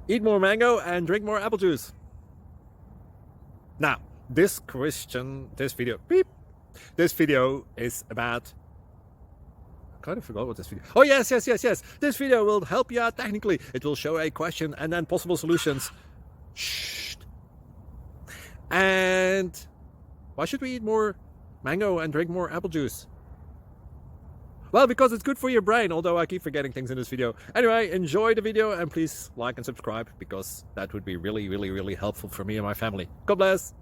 eat more mango and drink more apple juice. Now, this video is about, I kind of forgot what this video. Oh yes. This video will help you out technically. It will show a question and then possible solutions. Shh. And why should we eat more mango and drink more apple juice? Well, because it's good for your brain, although I keep forgetting things in this video. Anyway, enjoy the video and please like and subscribe, because that would be really helpful for me and my family. God bless!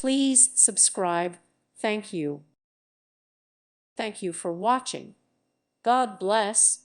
Please subscribe. Thank you. Thank you for watching. God bless.